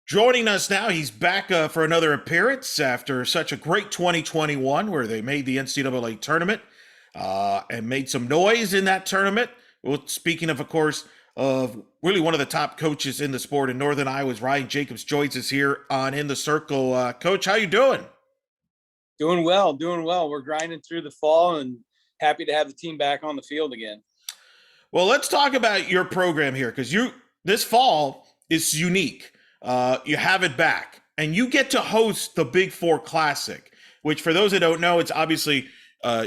Joining us now, he's back for another appearance after such a great 2021 where they made the NCAA tournament and made some noise in that tournament. Well, speaking of course, of really one of the top coaches in the sport in Northern Iowa's Ryan Jacobs joins us here on In the Circle. Coach, how you doing? Doing well, doing well. We're grinding through the fall and happy to have the team back on the field again. Well, let's talk about your program here because you this fall is unique. You have it back, and you get to host the Big Four Classic, which for those that don't know, it's obviously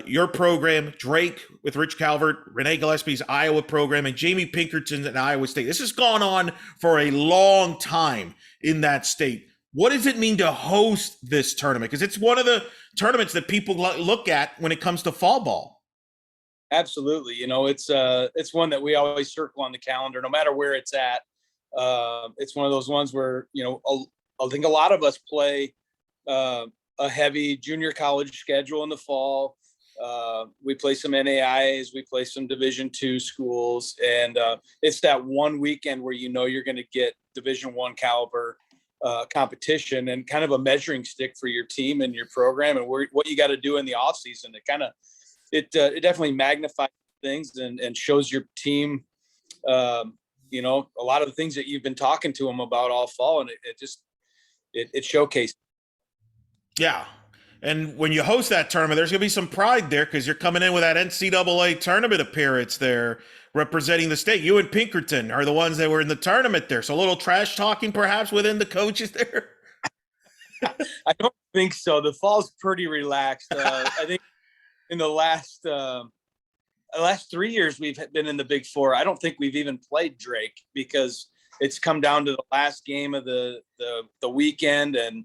your program, Drake with Rich Calvert, Renee Gillespie's Iowa program, and Jamie Pinkerton at Iowa State. This has gone on for a long time in that state. What does it mean to host this tournament? Because it's one of the tournaments that people look at when it comes to fall ball. Absolutely. It's one that we always circle on the calendar, no matter where it's at. It's one of those ones where, I think a lot of us play a heavy junior college schedule in the fall. We play some NAIAs, we play some Division II schools, and it's that one weekend where you're going to get Division I caliber competition and kind of a measuring stick for your team and your program and what you got to do in the off season. It definitely magnifies things and shows your team, a lot of the things that you've been talking to them about all fall, and it showcased. Yeah. And when you host that tournament, there's going to be some pride there because you're coming in with that NCAA tournament appearance there representing the state. You and Pinkerton are the ones that were in the tournament there. So a little trash talking perhaps within the coaches there. I don't think so. The fall's pretty relaxed. I think in the last 3 years we've been in the Big Four, I don't think we've even played Drake because it's come down to the last game of the weekend, and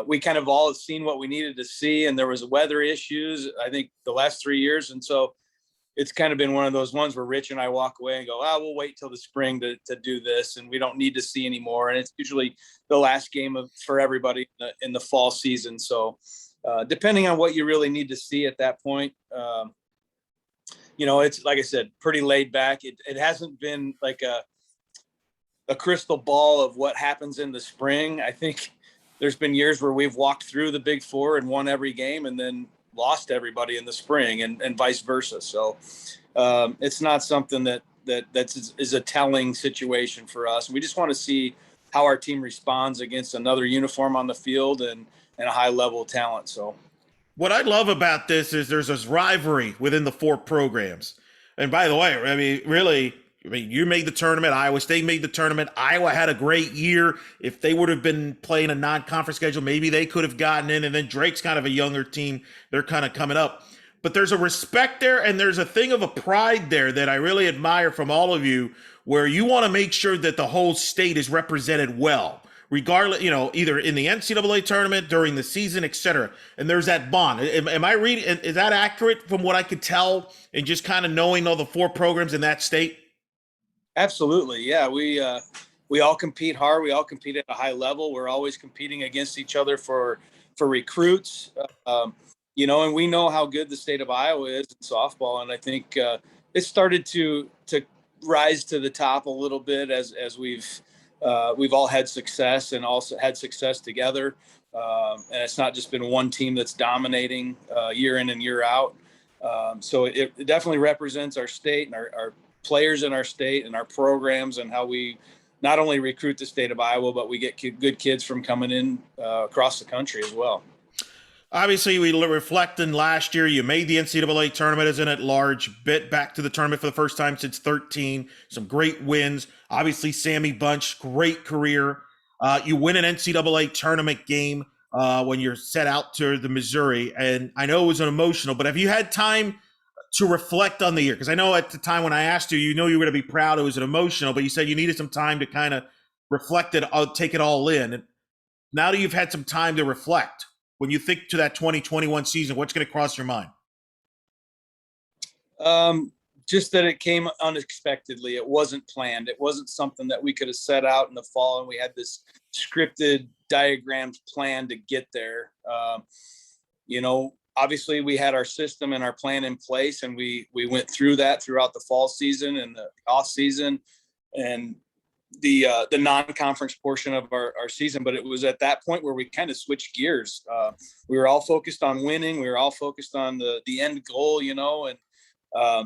we kind of all seen what we needed to see, and there was weather issues, I think, the last 3 years. And so it's kind of been one of those ones where Rich and I walk away and go, we'll wait till the spring to do this, and we don't need to see anymore. And it's usually the last game for everybody in the fall season. So depending on what you really need to see at that point, it's, like I said, pretty laid back. It hasn't been like a crystal ball of what happens in the spring. I think there's been years where we've walked through the Big Four and won every game and then lost everybody in the spring and vice versa. So it's not something that is a telling situation for us. We just want to see how our team responds against another uniform on the field and a high level of talent. So what I love about this is there's this rivalry within the four programs. And by the way, you made the tournament. Iowa State made the tournament. Iowa had a great year. If they would have been playing a non-conference schedule, maybe they could have gotten in. And then Drake's kind of a younger team. They're kind of coming up. But there's a respect there, and there's a thing of a pride there that I really admire from all of you, where you want to make sure that the whole state is represented well, regardless, either in the NCAA tournament, during the season, etc. And there's that bond. Am I reading? Is that accurate from what I could tell and just kind of knowing all the four programs in that state? Absolutely. Yeah. We all compete hard. We all compete at a high level. We're always competing against each other for recruits, and we know how good the state of Iowa is in softball. And I think it started to rise to the top a little bit as we've all had success and also had success together. And it's not just been one team that's dominating year in and year out. So it definitely represents our state and our players in our state and our programs, and how we not only recruit the state of Iowa, but we get good kids from coming in across the country as well. Obviously, we reflect in last year, you made the NCAA tournament as an at-large, bit back to the tournament for the first time since 13, some great wins. Obviously, Sammy Bunch, great career. You win an NCAA tournament game when you're set out to the Missouri, and I know it was an emotional, but have you had time to reflect on the year? Because I know at the time when I asked you, you were going to be proud. It was an emotional, but you said you needed some time to kind of reflect it, take it all in. And now that you've had some time to reflect, when you think to that 2021 season, what's going to cross your mind? Just that it came unexpectedly. It wasn't planned. It wasn't something that we could have set out in the fall, and we had this scripted, diagrammed plan to get there. Obviously we had our system and our plan in place, and we went through that throughout the fall season and the off season. And, the non-conference portion of our season, but it was at that point where we kind of switched gears. We were all focused on winning. We were all focused on the end goal, you know, and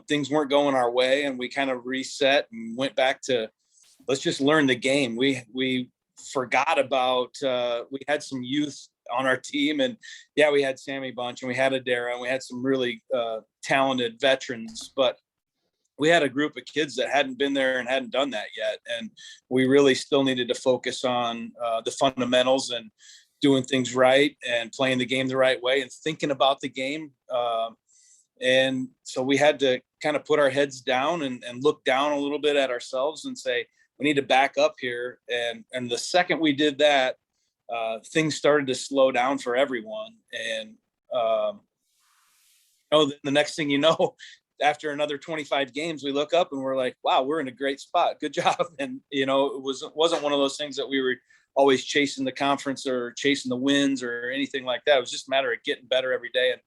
things weren't going our way, and we kind of reset and went back to, let's just learn the game. We forgot about, we had some youth on our team, and yeah, we had Sammy Bunch and we had Adara and we had some really talented veterans, but we had a group of kids that hadn't been there and hadn't done that yet. And we really still needed to focus on the fundamentals and doing things right and playing the game the right way and thinking about the game. And so we had to kind of put our heads down and look down a little bit at ourselves and say, we need to back up here. And the second we did that, things started to slow down for everyone. And the next thing you know, after another 25 games, we look up and we're like, wow, we're in a great spot. Good job. And, you know, it wasn't one of those things that we were always chasing the conference or chasing the wins or anything like that. It was just a matter of getting better every day and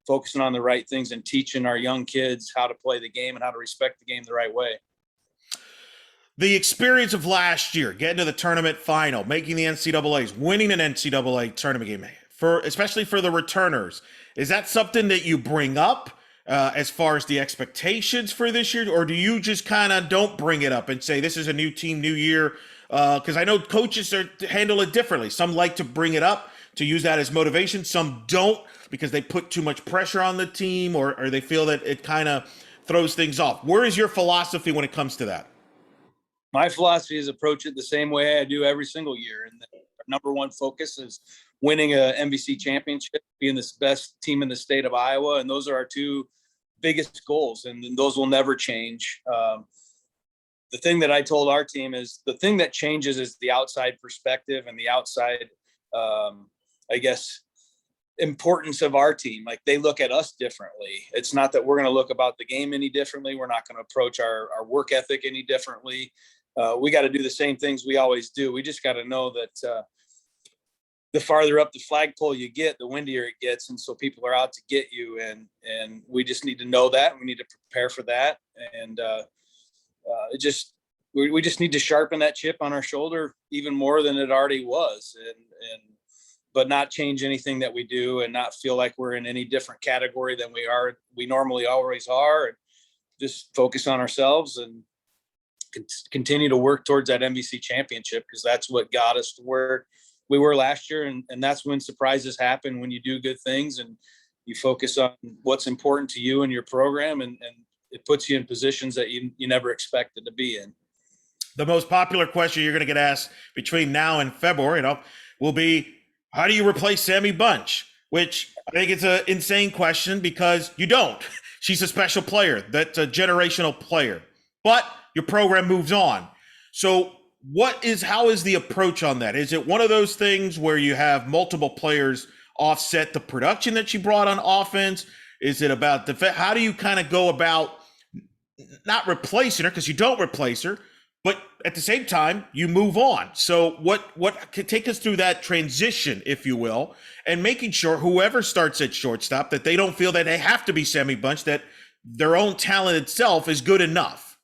focusing on the right things and teaching our young kids how to play the game and how to respect the game the right way. The experience of last year, getting to the tournament final, making the NCAAs, winning an NCAA tournament game, especially for the returners, is that something that you bring up as far as the expectations for this year, or do you just kind of don't bring it up and say this is a new team, new year? Because I know coaches handle it differently. Some like to bring it up to use that as motivation. Some don't because they put too much pressure on the team or they feel that it kind of throws things off. Where is your philosophy when it comes to that? My philosophy is approach it the same way I do every single year. And our number one focus is winning a MVC championship, being the best team in the state of Iowa. And those are our two biggest goals. And those will never change. The thing that I told our team is the thing that changes is the outside perspective and the outside, I guess, importance of our team. Like they look at us differently. It's not that we're going to look about the game any differently. We're not going to approach our work ethic any differently. We got to do the same things we always do. We just got to know that the farther up the flagpole you get, the windier it gets. And so people are out to get you. And we just need to know that. We need to prepare for that. And we just need to sharpen that chip on our shoulder even more than it already was. But not change anything that we do and not feel like we're in any different category than we normally always are. And just focus on ourselves and continue to work towards that MVC championship, because that's what got us to where we were last year. And that's when surprises happen, when you do good things and you focus on what's important to you and your program, and it puts you in positions that you never expected to be in. The most popular question you're going to get asked between now and February, will be, how do you replace Sammy Bunch? Which I think it's an insane question because you don't. She's a special player. That's a generational player. But your program moves on. So how is the approach on that? Is it one of those things where you have multiple players offset the production that she brought on offense? Is it about how do you kind of go about not replacing her, because you don't replace her, but at the same time, you move on. So what could take us through that transition, if you will, and making sure whoever starts at shortstop, that they don't feel that they have to be Sammy Bunch, that their own talent itself is good enough?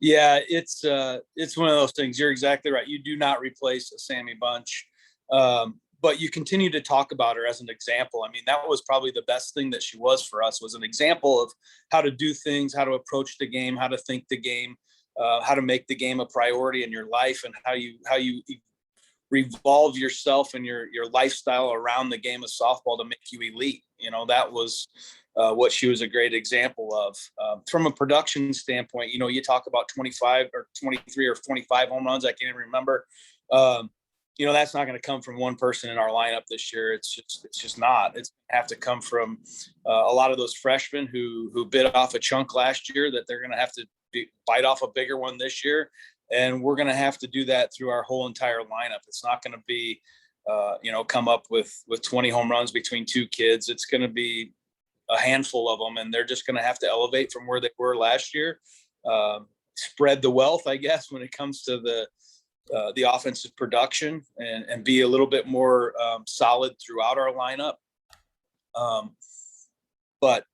Yeah, it's one of those things. You're exactly right. You do not replace a Sammy Bunch, but you continue to talk about her as an example. I mean, that was probably the best thing that she was for us, was an example of how to do things, how to approach the game, how to think the game. How to make the game a priority in your life, and how you revolve yourself and your lifestyle around the game of softball to make you elite. You know, that was what she was a great example of. From a production standpoint, you know, you talk about 25 or 23 or 25 home runs. I can't even remember. You know, that's not going to come from one person in our lineup this year. It's just not. It's have to come from a lot of those freshmen who bit off a chunk last year, that they're going to have to bite off a bigger one this year. And we're going to have to do that through our whole entire lineup. It's not going to be, come up with 20 home runs between two kids. It's going to be a handful of them, and they're just going to have to elevate from where they were last year. Spread the wealth, I guess, when it comes to the offensive production, and be a little bit more solid throughout our lineup. But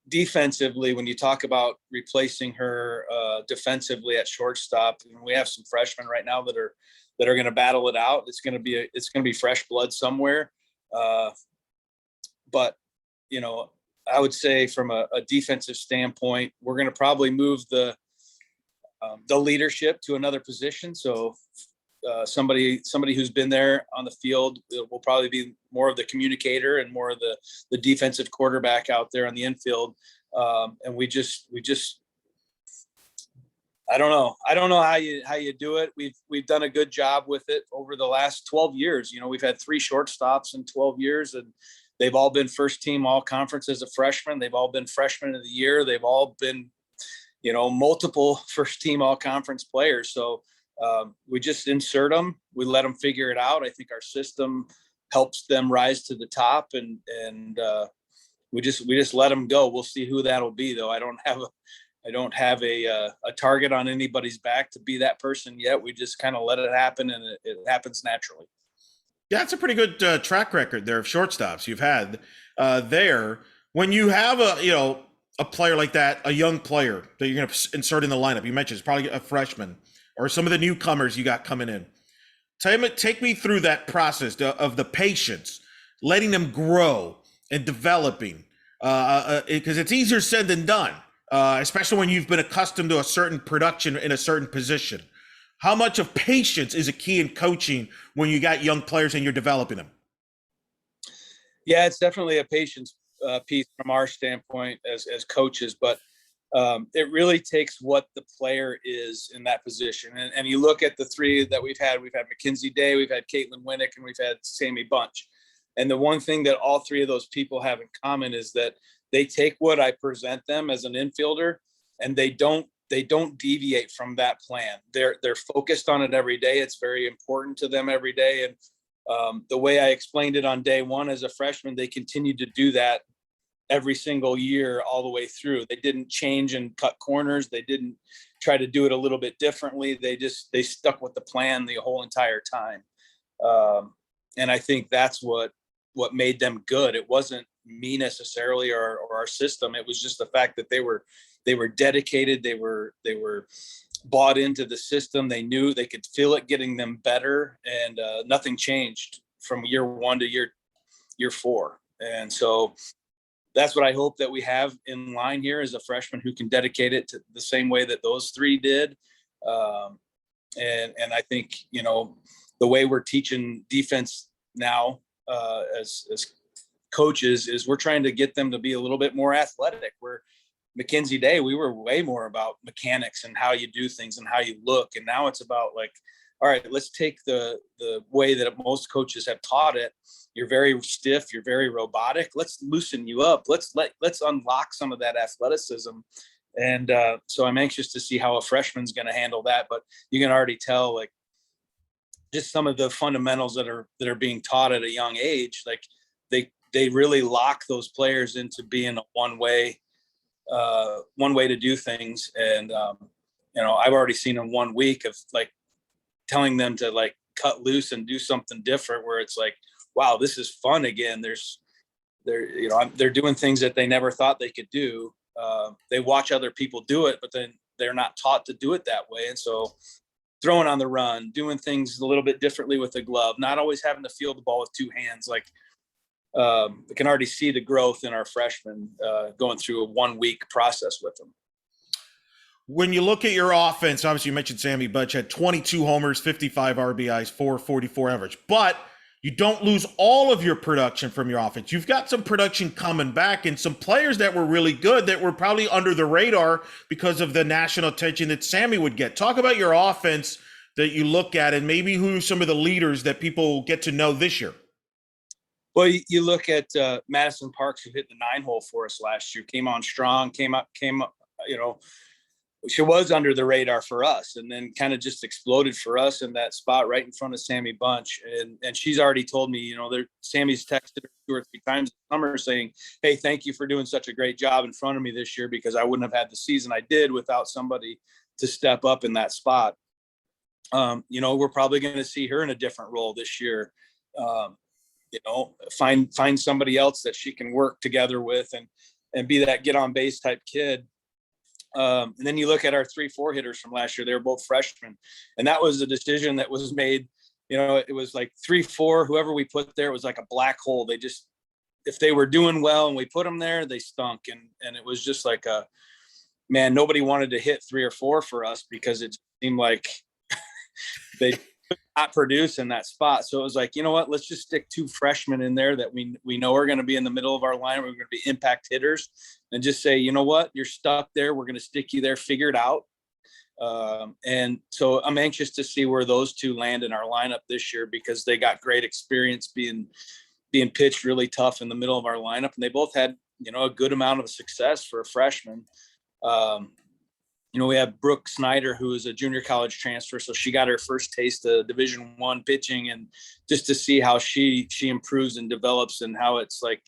defensively, when you talk about replacing her defensively at shortstop, we have some freshmen right now that are going to battle it out. It's going to be fresh blood somewhere. But I would say from a defensive standpoint, we're going to probably move the leadership to another position. So somebody who's been there on the field will probably be more of the communicator and more of the defensive quarterback out there on the infield. And we just I don't know how you do it. We've done a good job with it over the last 12 years. We've had 3 shortstops in 12 years, and they've all been first team all conference as a freshman. They've all been freshmen of the year. They've all been, multiple first team all conference players. So we just insert them. We let them figure it out. I think our system helps them rise to the top, and we just let them go. We'll see who that'll be, though. I don't have a target on anybody's back to be that person yet. We just kind of let it happen, and it happens naturally. Yeah, it's a pretty good track record there of shortstops you've had there. When you have a player like that, a young player that you're going to insert in the lineup, you mentioned it's probably a freshman or some of the newcomers you got coming in. Take me through that process of the patience, letting them grow and developing, because it's easier said than done, especially when you've been accustomed to a certain production in a certain position. How much of patience is a key in coaching when you got young players and you're developing them? Yeah, it's definitely a patience piece from our standpoint as coaches, but it really takes what the player is in that position. And you look at the 3 that we've had Mackenzie Day, we've had Caitlin Winnick, and we've had Sammy Bunch. And the one thing that all 3 of those people have in common is that they take what I present them as an infielder, and they don't deviate from that plan. They're focused on it every day. It's very important to them every day. And the way I explained it on day 1 as a freshman, they continue to do that every single year all the way through. They didn't change and cut corners. They didn't try to do it a little bit differently. They stuck with the plan the whole entire time. And I think that's what made them good. It wasn't me necessarily or our system. It was just the fact that they were dedicated. They were bought into the system. They knew they could feel it getting them better, and nothing changed from year 1 to year 4. And so that's what I hope that we have in line here is a freshman who can dedicate it to the same way that those 3 did. And I think, the way we're teaching defense now as coaches is we're trying to get them to be a little bit more athletic. Where Mackenzie Day, we were way more about mechanics and how you do things and how you look. And now it's about like, all right, let's take the way that most coaches have taught it. You're very stiff. You're very robotic. Let's loosen you up. Let's unlock some of that athleticism. And so I'm anxious to see how a freshman's going to handle that. But you can already tell, like, just some of the fundamentals that are being taught at a young age, like they really lock those players into being a one way to do things. And I've already seen in 1 week of like telling them to like cut loose and do something different, where it's like, wow, this is fun again. They're doing things that they never thought they could do. They watch other people do it, but then they're not taught to do it that way. And so throwing on the run, doing things a little bit differently with the glove, not always having to field the ball with 2 hands. Like we can already see the growth in our freshmen going through a 1 week process with them. When you look at your offense, obviously you mentioned Sammy Bunch had 22 homers, 55 RBIs, 444 average, but you don't lose all of your production from your offense. You've got some production coming back and some players that were really good that were probably under the radar because of the national attention that Sammy would get. Talk about your offense that you look at and maybe who some of the leaders that people get to know this year. Well, you look at Madison Parks, who hit the 9-hole for us last year, came on strong, came up, she was under the radar for us, and then kind of just exploded for us in that spot right in front of Sammy Bunch. And she's already told me, Sammy's texted her 2 or 3 times this summer saying, hey, thank you for doing such a great job in front of me this year, because I wouldn't have had the season I did without somebody to step up in that spot. We're probably going to see her in a different role this year. Find somebody else that she can work together with and be that get on base type kid. And then you look at our 3-4 hitters from last year, they were both freshmen. And that was a decision that was made, it was like 3-4, whoever we put there, it was like a black hole. They just, if they were doing well and we put them there, they stunk. And it was just like man, nobody wanted to hit 3 or 4 for us because it seemed like they could not produce in that spot. So it was like, you know what, let's just stick 2 freshmen in there that we know are going to be in the middle of our line. We're going to be impact hitters, and just say, you know what, you're stuck there. We're going to stick you there, figure it out. And so I'm anxious to see where those 2 land in our lineup this year, because they got great experience being pitched really tough in the middle of our lineup. And they both had, a good amount of success for a freshman. We have Brooke Snyder, who is a junior college transfer. So she got her first taste of Division I pitching, and just to see how she improves and develops, and how it's like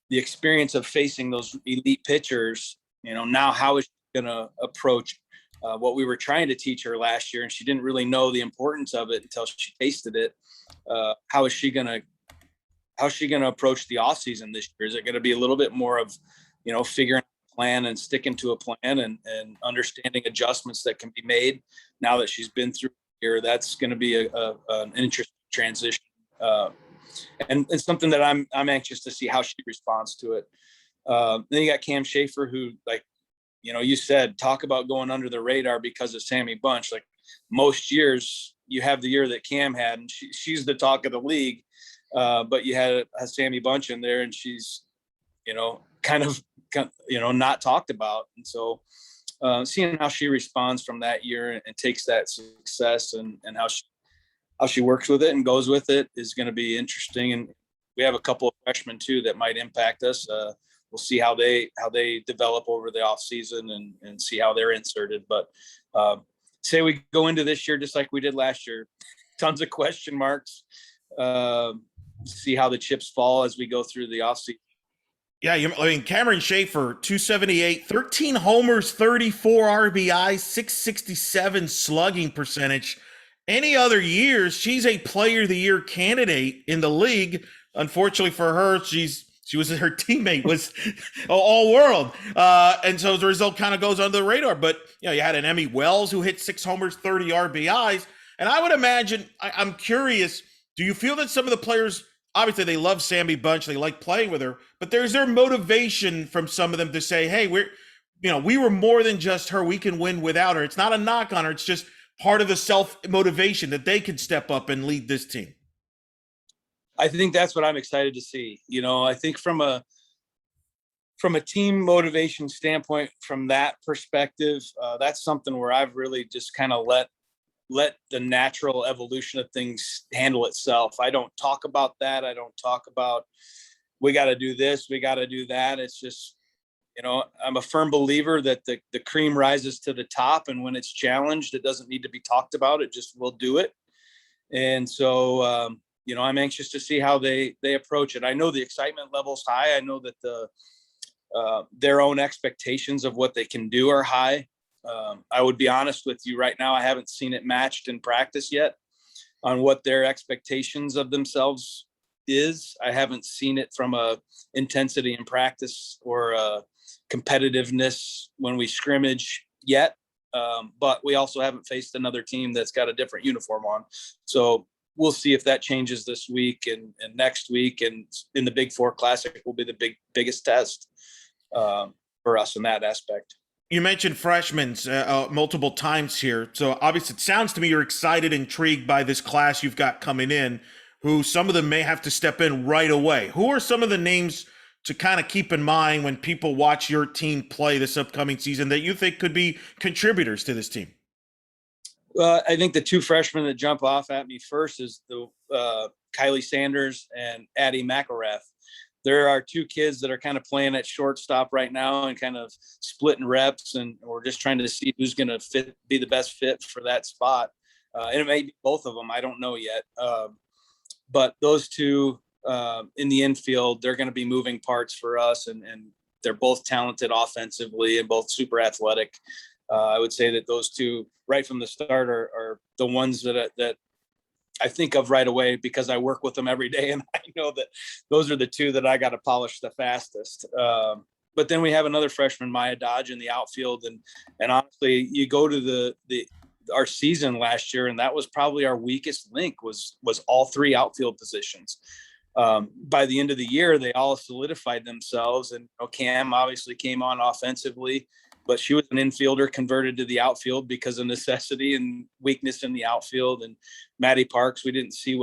the experience of facing those elite pitchers, now how is she going to approach what we were trying to teach her last year. And she didn't really know the importance of it until she tasted it. How is she going to approach the off season this year? Is it going to be a little bit more of, figuring plan and sticking to a plan and understanding adjustments that can be made now that she's been through here? That's going to be an interesting transition, and something that I'm anxious to see how she responds to it. Then you got Cam Schaefer, who, like, you said, talk about going under the radar because of Sammy Bunch. Like, most years you have the year that Cam had, and she's the talk of the league, but you had a Sammy Bunch in there, and she's, kind of not talked about. And so seeing how she responds from that year and takes that success and how she works with it and goes with it is going to be interesting. And we have a couple of freshmen too that might impact us. We'll see how they develop over the off season and see how they're inserted. But say we go into this year just like we did last year, tons of question marks. See how the chips fall as we go through the off season. Yeah, Cameron Schaefer, 278, 13 homers, 34 RBIs, 667 slugging percentage. Any other years, she's a Player of the Year candidate in the league. Unfortunately for her, her teammate was all world. And so the result kind of goes under the radar. But, you had an Emmy Wells who hit 6 homers, 30 RBIs. And I would imagine, I'm curious, do you feel that some of the players, obviously they love Sammy Bunch, they like playing with her, but there's their motivation from some of them to say, hey, we were more than just her. We can win without her. It's not a knock on her. It's just part of the self-motivation that they can step up and lead this team. I think that's what I'm excited to see. I think from a team motivation standpoint, from that perspective, that's something where I've really just kind of let the natural evolution of things handle itself. I don't talk about that. I don't talk about, we got to do this, we got to do that. It's just, I'm a firm believer that the cream rises to the top, and when it's challenged, it doesn't need to be talked about. It just will do it. And so, I'm anxious to see how they approach it. I know the excitement level's high. I know that their own expectations of what they can do are high. I would be honest with you right now, I haven't seen it matched in practice yet on what their expectations of themselves is. I haven't seen it from a intensity in practice or a competitiveness when we scrimmage yet. But we also haven't faced another team that's got a different uniform on. So we'll see if that changes this week and next week. And in the Big Four Classic will be the biggest test for us in that aspect. You mentioned freshmen multiple times here. So obviously it sounds to me you're excited, intrigued by this class you've got coming in, who some of them may have to step in right away. Who are some of the names to kind of keep in mind when people watch your team play this upcoming season that you think could be contributors to this team? Well, I think the 2 freshmen that jump off at me first is the Kylie Sanders and Addie McElrath. There are 2 kids that are kind of playing at shortstop right now and kind of splitting reps, and we're just trying to see who's going to be the best fit for that spot. And it may be both of them. I don't know yet. But those 2 in the infield, they're going to be moving parts for us, and they're both talented offensively and both super athletic. I would say that those 2 right from the start are the ones that I think of right away because I work with them every day. And I know that those are the 2 that I got to polish the fastest. but then we have another freshman, Maya Dodge, in the outfield, and honestly, you go to the our season last year, and that was probably our weakest link was all three outfield positions. By the end of the year, they all solidified themselves, and Cam obviously came on offensively, but she was an infielder converted to the outfield because of necessity and weakness in the outfield. And Maddie Parks, we didn't see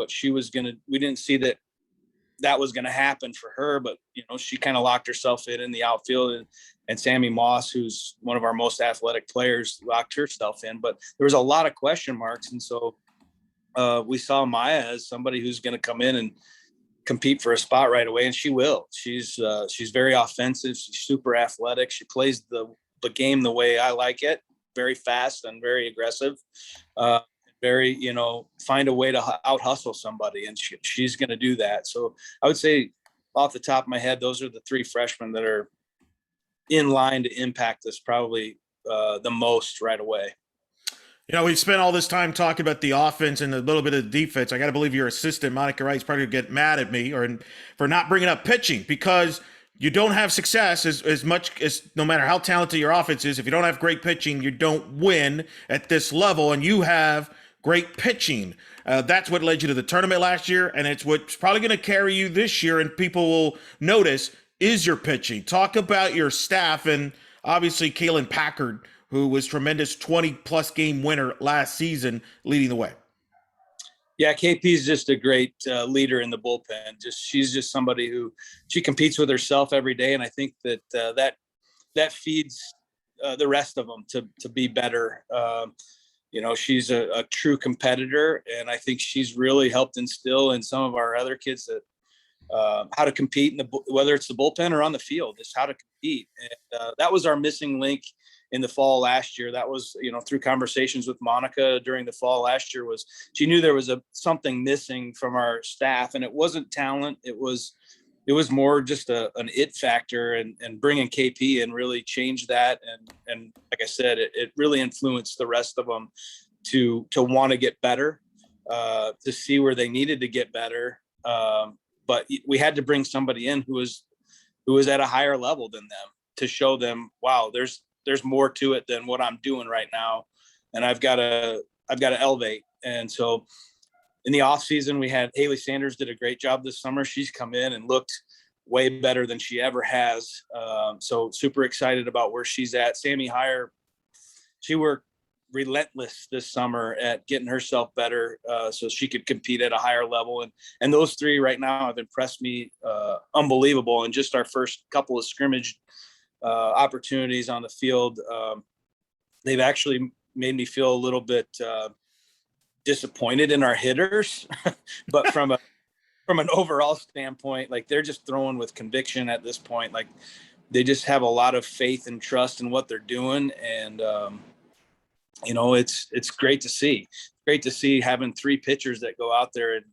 that was going to happen for her, but she kind of locked herself in the outfield, and Sammy Moss, who's one of our most athletic players, locked herself in. But there was a lot of question marks, and so we saw Maya as somebody who's going to come in and compete for a spot right away, and she will. She's very offensive. She's super athletic. She plays the game the way I like it, very fast and very aggressive. Very, find a way to out hustle somebody, and she's going to do that. So I would say, off the top of my head, those are the three freshmen that are in line to impact us probably the most right away. We've spent all this time talking about the offense and a little bit of the defense. I got to believe your assistant, Monica Wright's probably going to get mad at me for not bringing up pitching, because you don't have success as much as, no matter how talented your offense is, if you don't have great pitching, you don't win at this level, and you have great pitching. That's what led you to the tournament last year, and it's what's probably going to carry you this year, and people will notice is your pitching. Talk about your staff, and obviously Kaylin Packard, who was tremendous 20-plus game winner last season, leading the way. Yeah, KP is just a great leader in the bullpen. She's just somebody who she competes with herself every day, and I think that feeds the rest of them to be better. She's a true competitor, and I think she's really helped instill in some of our other kids that how to compete whether it's the bullpen or on the field, is how to compete. And that was our missing link in the fall last year. That was, through conversations with Monica during the fall last year, was she knew there was something missing from our staff, and it wasn't talent. It was more just an it factor, and bringing KP in really changed that. And like I said, it really influenced the rest of them to want to get better, to see where they needed to get better. But we had to bring somebody in who was at a higher level than them to show them, wow, there's more to it than what I'm doing right now. And I've got to elevate. And so in the off season, we had Haley Sanders did a great job this summer. She's come in and looked way better than she ever has. So super excited about where she's at. Sammy Heyer, she worked relentless this summer at getting herself better so she could compete at a higher level. And those three right now have impressed me unbelievable. And just our first couple of scrimmage opportunities on the field, they've actually made me feel a little bit disappointed in our hitters, but from an overall standpoint, like, they're just throwing with conviction at this point. Like, they just have a lot of faith and trust in what they're doing. And, it's great to see. Great to see having three pitchers that go out there and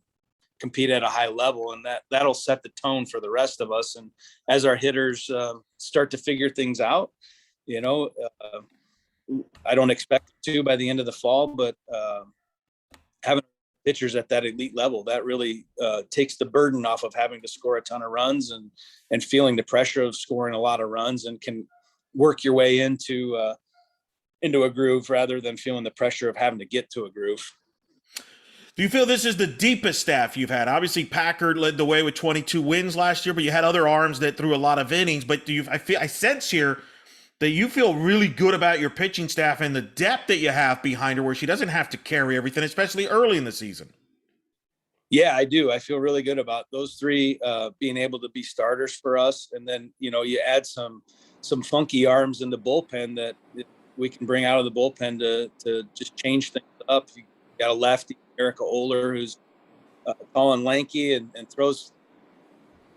compete at a high level, and that'll set the tone for the rest of us. And as our hitters start to figure things out, I don't expect to by the end of the fall, but having pitchers at that elite level, that really takes the burden off of having to score a ton of runs and feeling the pressure of scoring a lot of runs, and can work your way into a groove rather than feeling the pressure of having to get to a groove. Do you feel this is the deepest staff you've had? Obviously, Packard led the way with 22 wins last year, but you had other arms that threw a lot of innings. But I sense here that you feel really good about your pitching staff and the depth that you have behind her, where she doesn't have to carry everything, especially early in the season. Yeah, I do. I feel really good about those three being able to be starters for us. And then, you add some funky arms in the bullpen that we can bring out of the bullpen to just change things up. You got a lefty, Erica Oler, who's tall and lanky and throws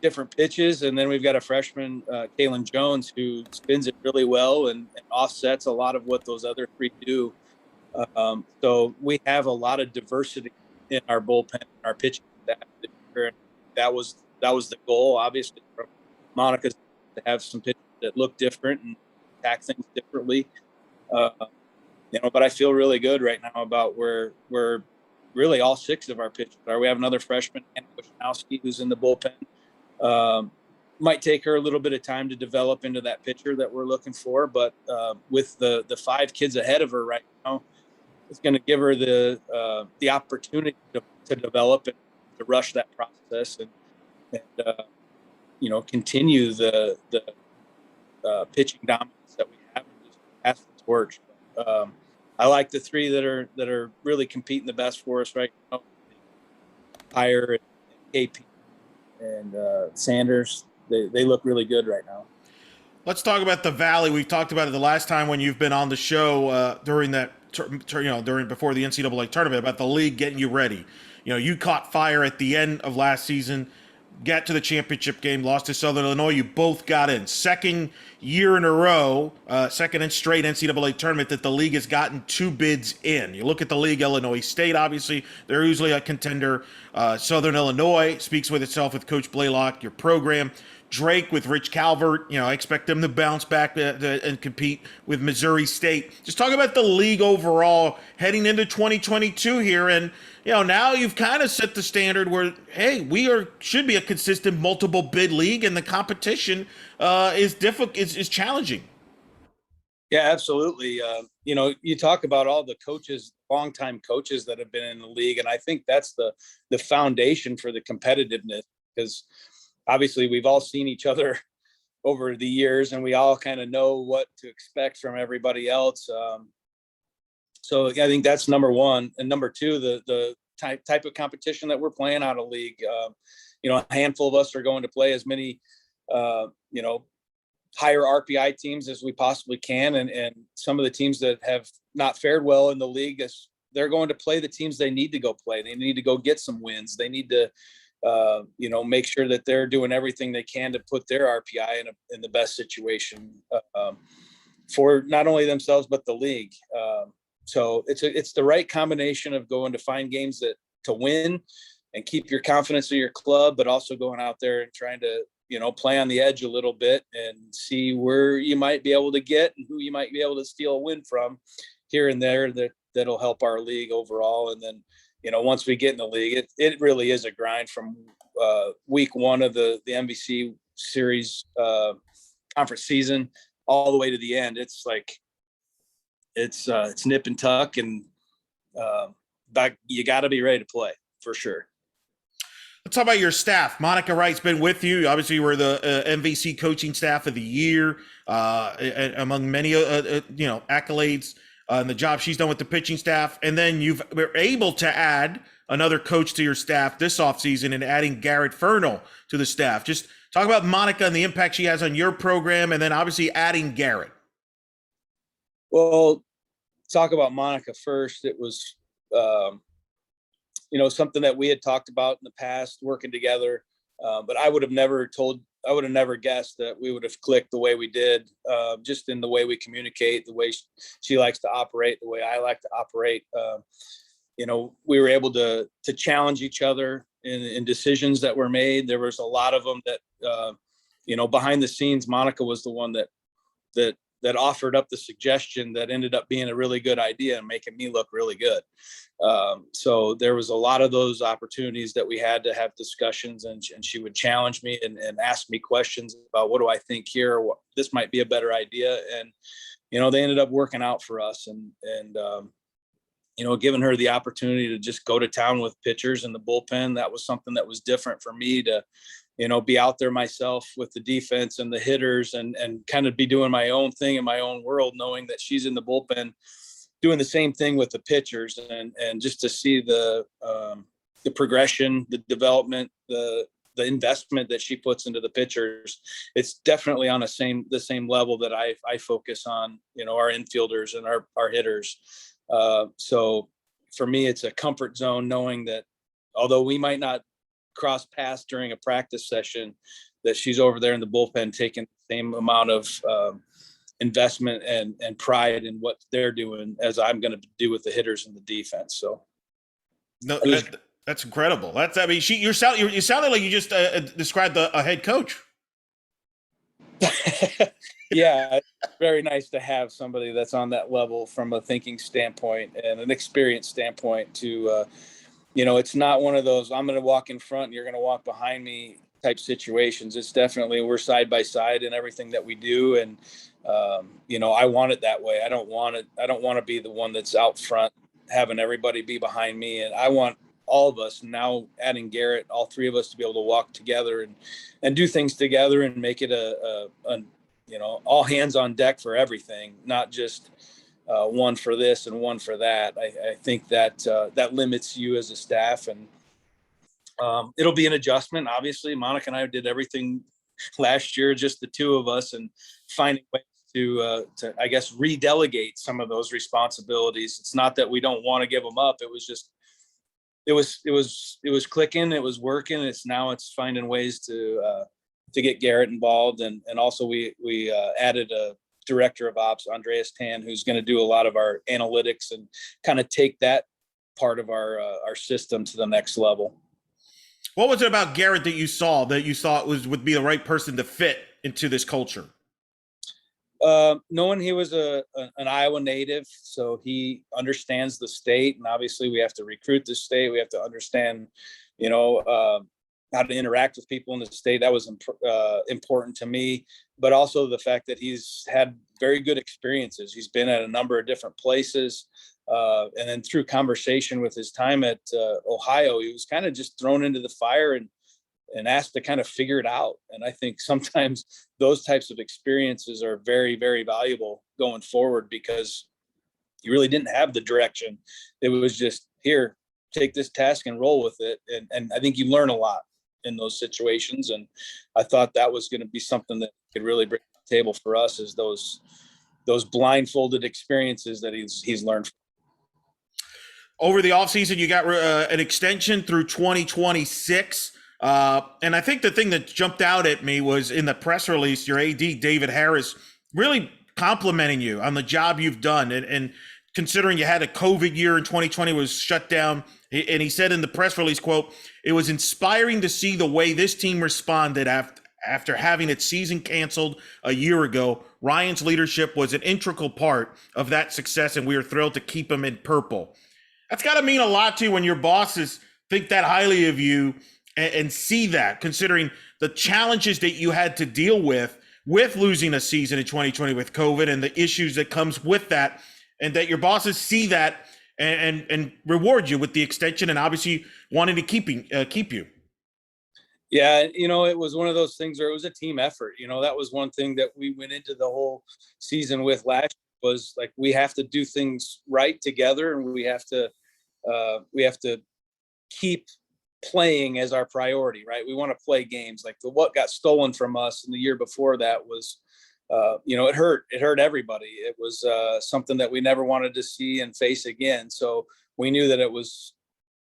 different pitches. And then we've got a freshman, Kaylin Jones, who spins it really well and offsets a lot of what those other three do. So we have a lot of diversity in our bullpen, our pitching staff. That was the goal, obviously, from Monica, to have some pitchers that look different and attack things differently. But I feel really good right now about where really all six of our pitchers are. We have another freshman, Anna Wisnowski, who's in the bullpen. might take her a little bit of time to develop into that pitcher that we're looking for. But with the 5 kids ahead of her right now, it's going to give her the opportunity to develop and to rush that process and continue the pitching dominance that we have and just pass the torch. I like the 3 that are really competing the best for us right now. Hire and KP and Sanders. They look really good right now. Let's talk about the Valley. We've talked about it the last time when you've been on the show during that, before the NCAA tournament, about the league getting you ready. You caught fire at the end of last season, got to the championship game, lost to Southern Illinois. You both got in. Second year in a row, second and straight NCAA tournament that the league has gotten 2 bids in. You look at the league, Illinois State, obviously, they're usually a contender. Southern Illinois speaks with itself with Coach Blaylock, your program. Drake with Rich Calvert, I expect them to bounce back and compete with Missouri State. Just talk about the league overall heading into 2022 here. And, now you've kind of set the standard where, hey, should be a consistent multiple bid league, and the competition is difficult, is challenging. Yeah, absolutely. You talk about all the coaches, longtime coaches that have been in the league, and I think that's the foundation for the competitiveness, because obviously we've all seen each other over the years and we all kind of know what to expect from everybody else. So I think that's number one. And number 2, the type of competition that we're playing out of league. A handful of us are going to play as many, higher RPI teams as we possibly can. And some of the teams that have not fared well in the league, they're going to play the teams they need to go play. They need to go get some wins. They need to, make sure that they're doing everything they can to put their RPI in the best situation for not only themselves but the league. So it's the right combination of going to find games to win and keep your confidence in your club, but also going out there and trying to play on the edge a little bit and see where you might be able to get and who you might be able to steal a win from here and there that'll help our league overall. And then once we get in the league, it really is a grind from week 1 of the MVC series conference season all the way to the end. It's like it's nip and tuck, and you got to be ready to play for sure. Let's talk about your staff. Monica Wright's been with you. Obviously, you were the MVC coaching staff of the year, and among many accolades. And the job she's done with the pitching staff. And then you were able to add another coach to your staff this offseason and adding Garrett Fernal to the staff. Just talk about Monica and the impact she has on your program, and then obviously adding Garrett. Well, talk about Monica first. It was, something that we had talked about in the past, working together. But I would have never guessed that we would have clicked the way we did, just in the way we communicate, the way she likes to operate, the way I like to operate. We were able to challenge each other in decisions that were made. There was a lot of them that, behind the scenes, Monica was the one that offered up the suggestion that ended up being a really good idea and making me look really good. So there was a lot of those opportunities that we had to have discussions, and she would challenge me and ask me questions about what do I think here, or this might be a better idea. And, they ended up working out for us, and giving her the opportunity to just go to town with pitchers in the bullpen. That was something that was different for me to, be out there myself with the defense and the hitters and kind of be doing my own thing in my own world, knowing that she's in the bullpen doing the same thing with the pitchers, and just to see the progression, the development, the investment that she puts into the pitchers. It's definitely on the same level that I focus on, our infielders and our hitters. So for me, it's a comfort zone knowing that although we might not cross paths during a practice session, that she's over there in the bullpen taking the same amount of investment and pride in what they're doing as I'm going to do with the hitters and the defense. So no, that's incredible. You sounded like you just described a head coach. Yeah, it's very nice to have somebody that's on that level from a thinking standpoint and an experience standpoint to, it's not one of those, I'm going to walk in front and you're going to walk behind me type situations. It's definitely, we're side by side in everything that we do. And, I want it that way. I don't want to be the one that's out front having everybody be behind me. And I want all of us, now adding Garrett, all three of us, to be able to walk together and do things together and make it a all hands on deck for everything, not just one for this and one for that. I think that that limits you as a staff, and it'll be an adjustment. Obviously, Monica and I did everything last year, just the two of us, and finding ways to I guess redelegate some of those responsibilities. It's not that we don't want to give them up. It was just it was clicking, it was working. It's finding ways to get Garrett involved, and also we added a director of ops, Andreas Tan, who's going to do a lot of our analytics and kind of take that part of our system to the next level. What was it about Garrett that you saw would be the right person to fit into this culture? Knowing he was an Iowa native, so he understands the state, and obviously we have to recruit the state. We have to understand, how to interact with people in the state. That was important to me, but also the fact that he's had very good experiences. He's been at a number of different places. And then through conversation with his time at Ohio, he was kind of just thrown into the fire and asked to kind of figure it out. And I think sometimes those types of experiences are very, very valuable going forward, because you really didn't have the direction. It was just, here, take this task and roll with it. And I think you learn a lot in those situations. And I thought that was going to be something that could really bring to the table for us, is those blindfolded experiences that he's learned. Over the offseason, you got an extension through 2026. And I think the thing that jumped out at me was in the press release, your AD, David Harris, really complimenting you on the job you've done. And considering you had a COVID year in 2020 was shut down. And he said in the press release, quote, "It was inspiring to see the way this team responded after having its season canceled a year ago. Ryan's leadership was an integral part of that success, and we are thrilled to keep him in purple." That's got to mean a lot to you when your bosses think that highly of you and see that, considering the challenges that you had to deal with losing a season in 2020 with COVID and the issues that comes with that, and that your bosses see that and reward you with the extension and obviously wanting to keep you. Yeah, it was one of those things where it was a team effort. That was one thing that we went into the whole season with last year, was like, we have to do things right together, and we have to keep playing as our priority, right? We want to play games. Like what got stolen from us in the year before that was, it hurt everybody. It was something that we never wanted to see and face again. So we knew that it was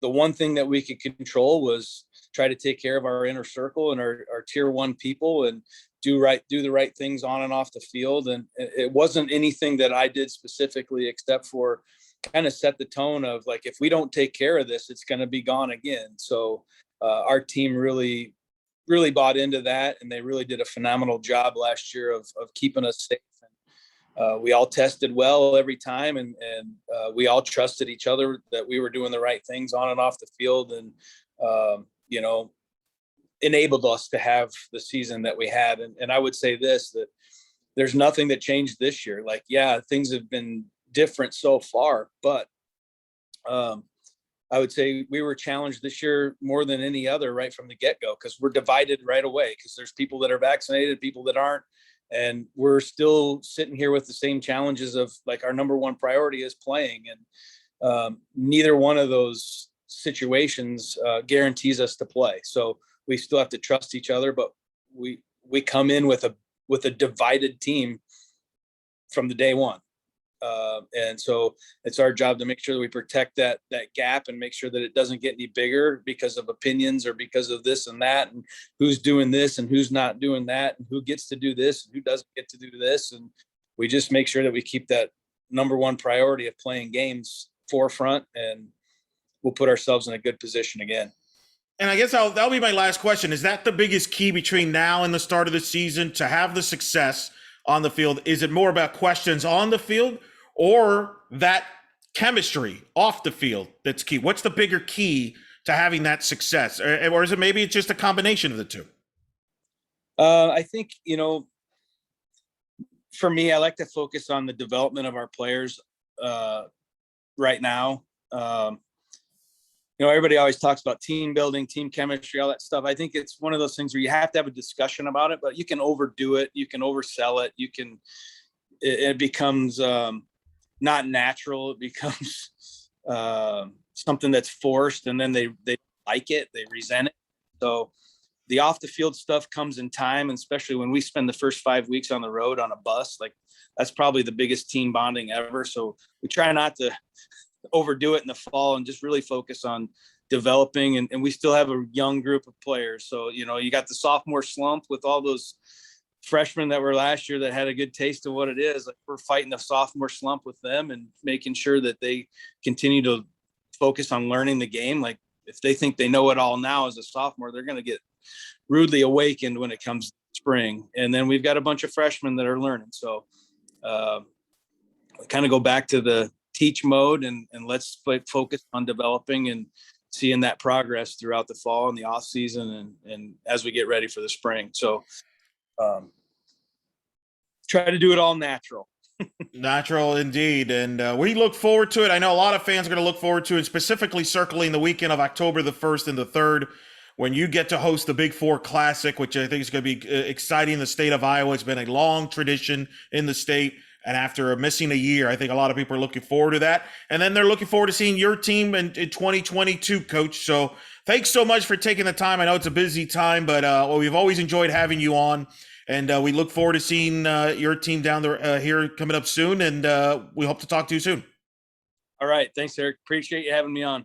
the one thing that we could control, was try to take care of our inner circle and our tier one people, and do the right things on and off the field. And it wasn't anything that I did specifically, except for kind of set the tone of, like, if we don't take care of this, it's going to be gone again. So our team really, really bought into that, and they really did a phenomenal job last year of keeping us safe. And we all tested well every time, and we all trusted each other that we were doing the right things on and off the field, and enabled us to have the season that we had. And I would say this, that there's nothing that changed this year. Like, yeah, things have been different so far, but I would say we were challenged this year more than any other right from the get-go, because we're divided right away, because there's people that are vaccinated, people that aren't, and we're still sitting here with the same challenges of, like, our number one priority is playing, and neither one of those situations guarantees us to play. So we still have to trust each other, but we come in with a divided team from the day one. And so it's our job to make sure that we protect that gap, and make sure that it doesn't get any bigger because of opinions or because of this and that, and who's doing this and who's not doing that, and who gets to do this and who doesn't get to do this. And we just make sure that we keep that number one priority of playing games forefront, and we'll put ourselves in a good position again. And I guess that'll be my last question. Is that the biggest key between now and the start of the season to have the success on the field? Is it more about questions on the field, or that chemistry off the field that's key? What's the bigger key to having that success? Or is it maybe it's just a combination of the two? I think, for me, I like to focus on the development of our players right now. Everybody always talks about team building, team chemistry, all that stuff. I think it's one of those things where you have to have a discussion about it, but you can overdo it. You can oversell it. It becomes not natural. It becomes something that's forced, and then they like it, they resent it. So the off the field stuff comes in time, and especially when we spend the first 5 weeks on the road on a bus, like that's probably the biggest team bonding ever. So we try not to overdo it in the fall and just really focus on developing. And we still have a young group of players. So, you got the sophomore slump with all those freshmen that were last year that had a good taste of what it is. Like, we're fighting the sophomore slump with them and making sure that they continue to focus on learning the game. Like, if they think they know it all now as a sophomore, they're going to get rudely awakened when it comes to spring. And then we've got a bunch of freshmen that are learning. So kind of go back to the teach mode and let's focus on developing and seeing that progress throughout the fall and the off season and as we get ready for the spring. So try to do it all natural. Natural indeed. And we look forward to it. I know a lot of fans are going to look forward to it, specifically circling the weekend of October the 1st and the 3rd, when you get to host the Big Four Classic, which I think is going to be exciting in the state of Iowa. It's been a long tradition in the state. And after missing a year, I think a lot of people are looking forward to that. And then they're looking forward to seeing your team in 2022, Coach. So thanks so much for taking the time. I know it's a busy time, but we've always enjoyed having you on. And we look forward to seeing your team down there here coming up soon. And we hope to talk to you soon. All right. Thanks, Eric. Appreciate you having me on.